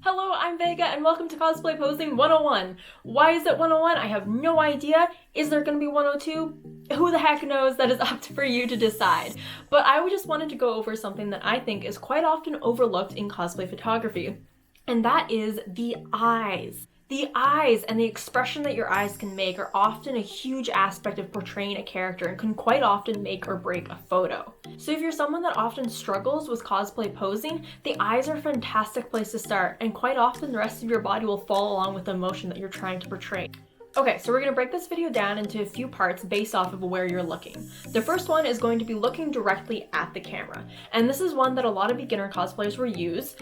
Hello, I'm Vega and welcome to Cosplay Posing 101. Why is it 101? I have no idea. Is there gonna be 102? Who the heck knows? That is up for you to decide. But I just wanted to go over something that I think is quite often overlooked in cosplay photography, and that is the eyes. The eyes and the expression that your eyes can make are often a huge aspect of portraying a character and can quite often make or break a photo. So if you're someone that often struggles with cosplay posing, the eyes are a fantastic place to start, and quite often the rest of your body will follow along with the emotion that you're trying to portray. Okay, so we're gonna break this video down into a few parts based off of where you're looking. The first one is going to be looking directly at the camera, and this is one that a lot of beginner cosplayers will use.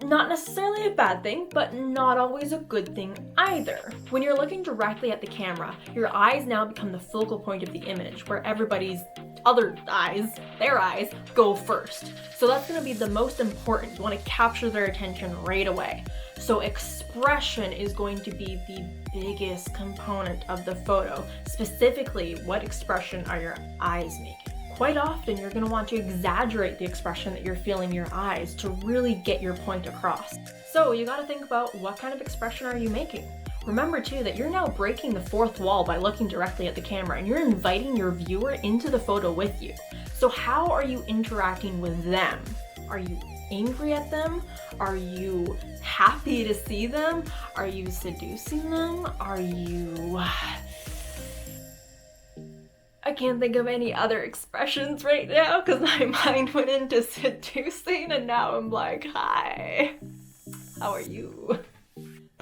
Not necessarily a bad thing, but not always a good thing either. When you're looking directly at the camera, your eyes now become the focal point of the image, where everybody's other eyes, their eyes, go first. So that's gonna be the most important. You wanna capture their attention right away. So expression is going to be the biggest component of the photo. Specifically, what expression are your eyes making? Quite often, you're going to want to exaggerate the expression that you're feeling in your eyes to really get your point across. So you got to think about what kind of expression are you making. Remember too that you're now breaking the fourth wall by looking directly at the camera, and you're inviting your viewer into the photo with you. So how are you interacting with them? Are you angry at them? Are you happy to see them? Are you seducing them? Are you... I can't think of any other expressions right now because my mind went into seducing, and now I'm like, hi, how are you?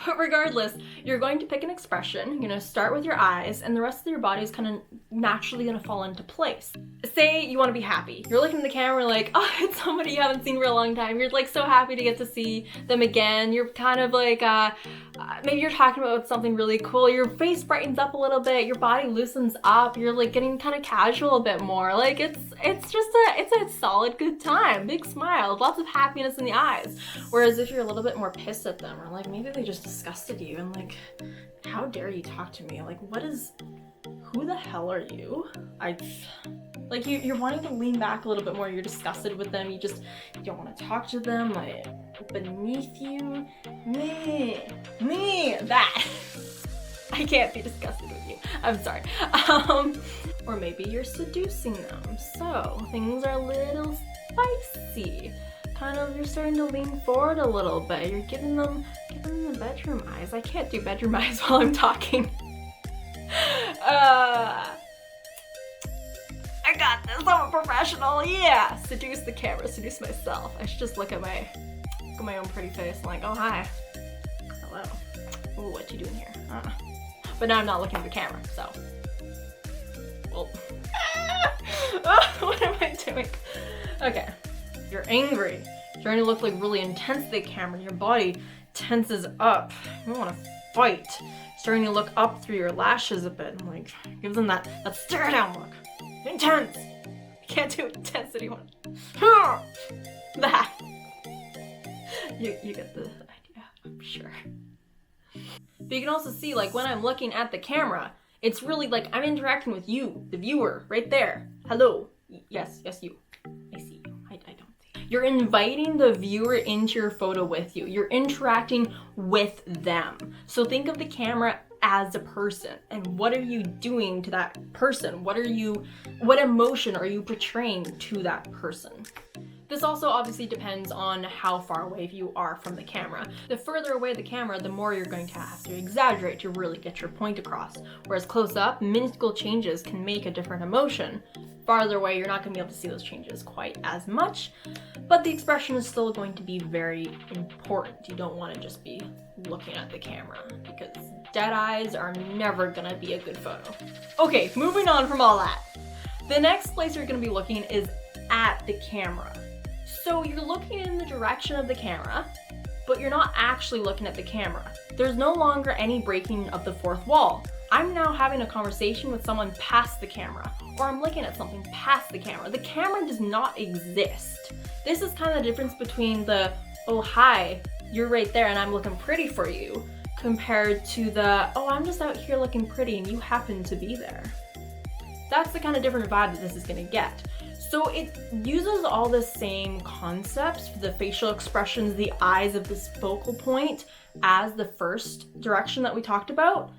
But regardless, you're going to pick an expression. You're going to start with your eyes, and the rest of your body is kind of naturally going to fall into place. Say you want to be happy. You're looking at the camera like, oh, it's somebody you haven't seen for a long time. You're like so happy to get to see them again. You're kind of like, maybe you're talking about something really cool. Your face brightens up a little bit. Your body loosens up. You're like getting kind of casual a bit more. Like it's a solid good time. Big smile, lots of happiness in the eyes. Whereas if you're a little bit more pissed at them, or like maybe they just disgusted you and like, how dare you talk to me? Like, who the hell are you? Like you're wanting to lean back a little bit more. You're disgusted with them. You don't want to talk to them. Like, beneath you, me, that. I can't be disgusted with you. I'm sorry. Or maybe you're seducing them. So things are a little spicy. Kind of, you're starting to lean forward a little bit. You're giving them the bedroom eyes. I can't do bedroom eyes while I'm talking. I got this, I'm a professional, yeah! Seduce the camera, seduce myself. I should just look at my own pretty face and like, oh hi. Hello. Ooh, what you doing here? But now I'm not looking at the camera, so. Well. What am I doing? Okay. You're angry. You're starting to look like really intense to the camera. Your body tenses up. You want to fight. Starting to look up through your lashes a bit and like gives them that stare down look. Intense. You can't do intensity one. That. You get the idea, I'm sure. But you can also see, like, when I'm looking at the camera, it's really like I'm interacting with you, the viewer, right there. Hello. Yes, you. I see you. I don't see you. You're inviting the viewer into your photo with you. You're interacting with them. So think of the camera as a person, and what are you doing to that person? What emotion are you portraying to that person? This also obviously depends on how far away you are from the camera. The further away the camera, the more you're going to have to exaggerate to really get your point across. Whereas close up, minuscule changes can make a different emotion. Farther away, you're not going to be able to see those changes quite as much, but the expression is still going to be very important. You don't want to just be looking at the camera, because dead eyes are never going to be a good photo. Okay, moving on from all that. The next place you're going to be looking is at the camera. So you're looking in the direction of the camera, but you're not actually looking at the camera. There's no longer any breaking of the fourth wall. I'm now having a conversation with someone past the camera, or I'm looking at something past the camera. The camera does not exist. This is kind of the difference between the, oh hi, you're right there and I'm looking pretty for you, compared to the, oh I'm just out here looking pretty and you happen to be there. That's the kind of different vibe that this is gonna get. So it uses all the same concepts for the facial expressions, the eyes of this focal point as the first direction that we talked about,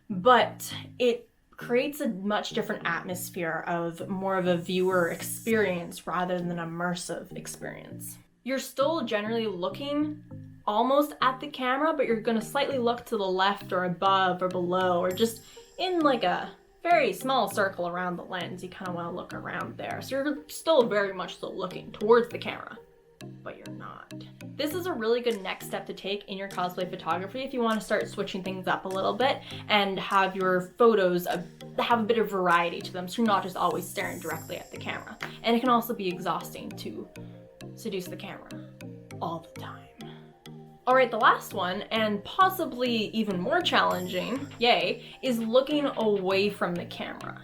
but it creates a much different atmosphere of more of a viewer experience rather than an immersive experience. You're still generally looking almost at the camera, but you're going to slightly look to the left or above or below, or just in like a very small circle around the lens. You kind of want to look around there. So you're still very much so looking towards the camera, but you're not. This is a really good next step to take in your cosplay photography if you want to start switching things up a little bit and have your photos have a bit of variety to them, so you're not just always staring directly at the camera. And it can also be exhausting to seduce the camera all the time. All right, the last one, and possibly even more challenging, yay, is looking away from the camera.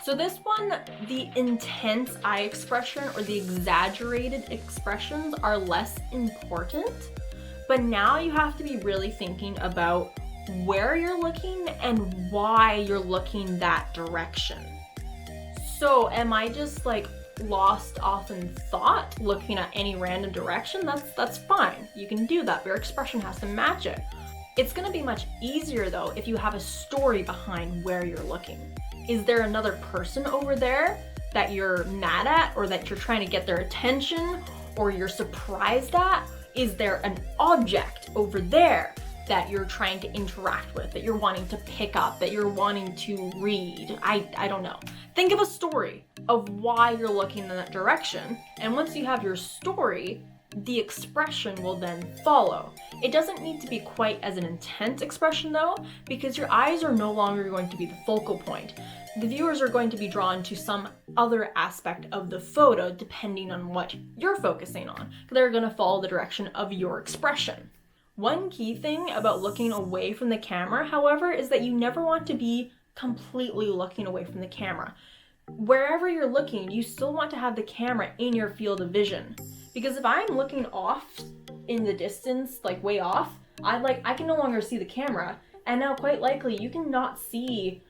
So this one, the intense eye expression or the exaggerated expressions are less important, but now you have to be really thinking about where you're looking and why you're looking that direction. So am I just like lost off in thought looking at any random direction? That's fine. You can do that, but your expression has to match it. It's gonna be much easier though if you have a story behind where you're looking. Is there another person over there that you're mad at, or that you're trying to get their attention, or you're surprised at? Is there an object over there that you're trying to interact with, that you're wanting to pick up, that you're wanting to read? I don't know. Think of a story of why you're looking in that direction, and once you have your story, the expression will then follow. It doesn't need to be quite as an intense expression though, because your eyes are no longer going to be the focal point. The viewers are going to be drawn to some other aspect of the photo depending on what you're focusing on. They're going to follow the direction of your expression. One key thing about looking away from the camera, however, is that you never want to be completely looking away from the camera. Wherever you're looking, you still want to have the camera in your field of vision. Because if I'm looking off in the distance, like way off, I can no longer see the camera. And now quite likely you cannot see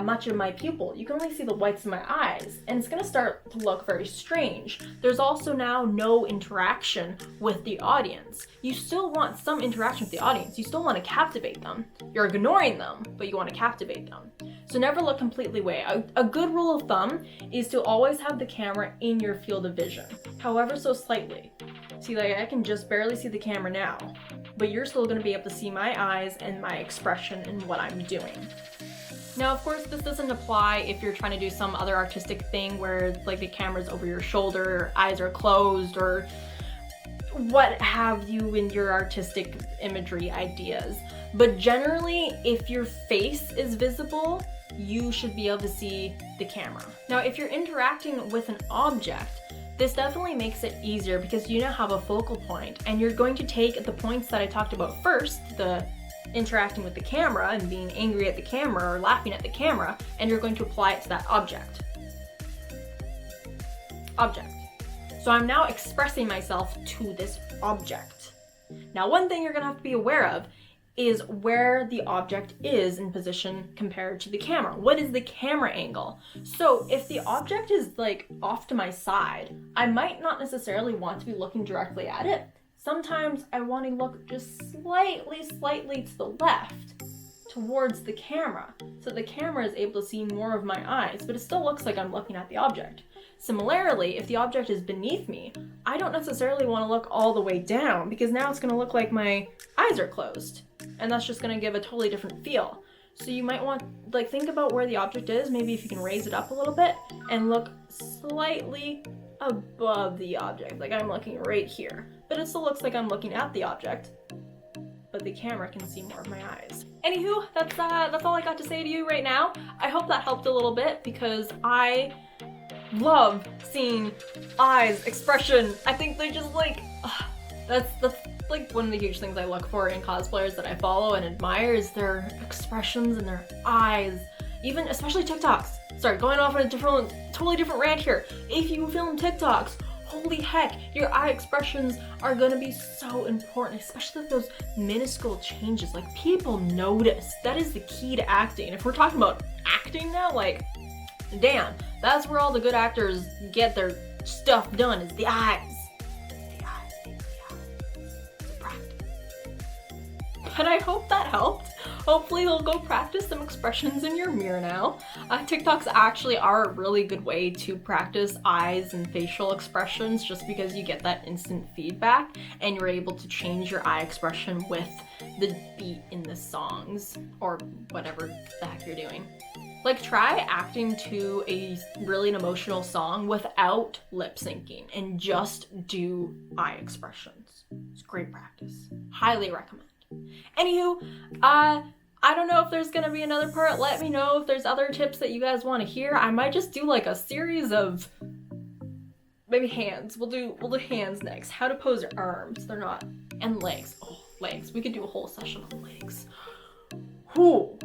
much of my pupil. You can only see the whites of my eyes, and it's gonna start to look very strange. There's also now no interaction with the audience. You still want some interaction with the audience. You still want to captivate them. You're ignoring them, but you want to captivate them. So never look completely away. A good rule of thumb is to always have the camera in your field of vision, however so slightly. See, like I can just barely see the camera now, but you're still going to be able to see my eyes and my expression and what I'm doing. Now, of course, this doesn't apply if you're trying to do some other artistic thing where like the camera's over your shoulder, eyes are closed, or what have you in your artistic imagery ideas. But generally, if your face is visible, you should be able to see the camera. Now, if you're interacting with an object, this definitely makes it easier because you now have a focal point, and you're going to take the points that I talked about first, the interacting with the camera and being angry at the camera or laughing at the camera, and you're going to apply it to that object. So I'm now expressing myself to this object. Now, one thing you're gonna have to be aware of is where the object is in position compared to the camera. What is the camera angle? So if the object is like off to my side, I might not necessarily want to be looking directly at it. Sometimes I want to look just slightly to the left towards the camera, so the camera is able to see more of my eyes, but it still looks like I'm looking at the object. Similarly, if the object is beneath me, I don't necessarily want to look all the way down, because now it's going to look like my eyes are closed, and that's just going to give a totally different feel. So you might want, like, think about where the object is, maybe if you can raise it up a little bit, and look slightly above the object, like I'm looking right here. But it still looks like I'm looking at the object, but the camera can see more of my eyes. Anywho, that's all I got to say to you right now. I hope that helped a little bit, because I love seeing eyes, expression. I think they just like, that's like one of the huge things I look for in cosplayers that I follow and admire is their expressions and their eyes. Even, especially TikToks. Sorry, going off on a totally different rant here. If you film TikToks, holy heck, your eye expressions are gonna be so important, especially those minuscule changes. Like, people notice. That is the key to acting. If we're talking about acting now, like, Damn, that's where all the good actors get their stuff done, is the eyes. The practice. But I hope that helped. Hopefully you'll go practice some expressions in your mirror now. TikToks actually are a really good way to practice eyes and facial expressions, just because you get that instant feedback and you're able to change your eye expression with the beat in the songs or whatever the heck you're doing. Like, try acting to a really an emotional song without lip syncing and just do eye expressions. It's great practice. Highly recommend. Anywho, I don't know if there's gonna be another part. Let me know if there's other tips that you guys want to hear. I might just do like a series of maybe hands. We'll do hands next. How to pose your arms. They're not. And legs. Oh, legs. We could do a whole session on legs. Whew.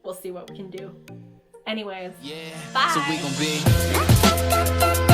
We'll see what we can do. Anyways, yeah. bye. So we gon' be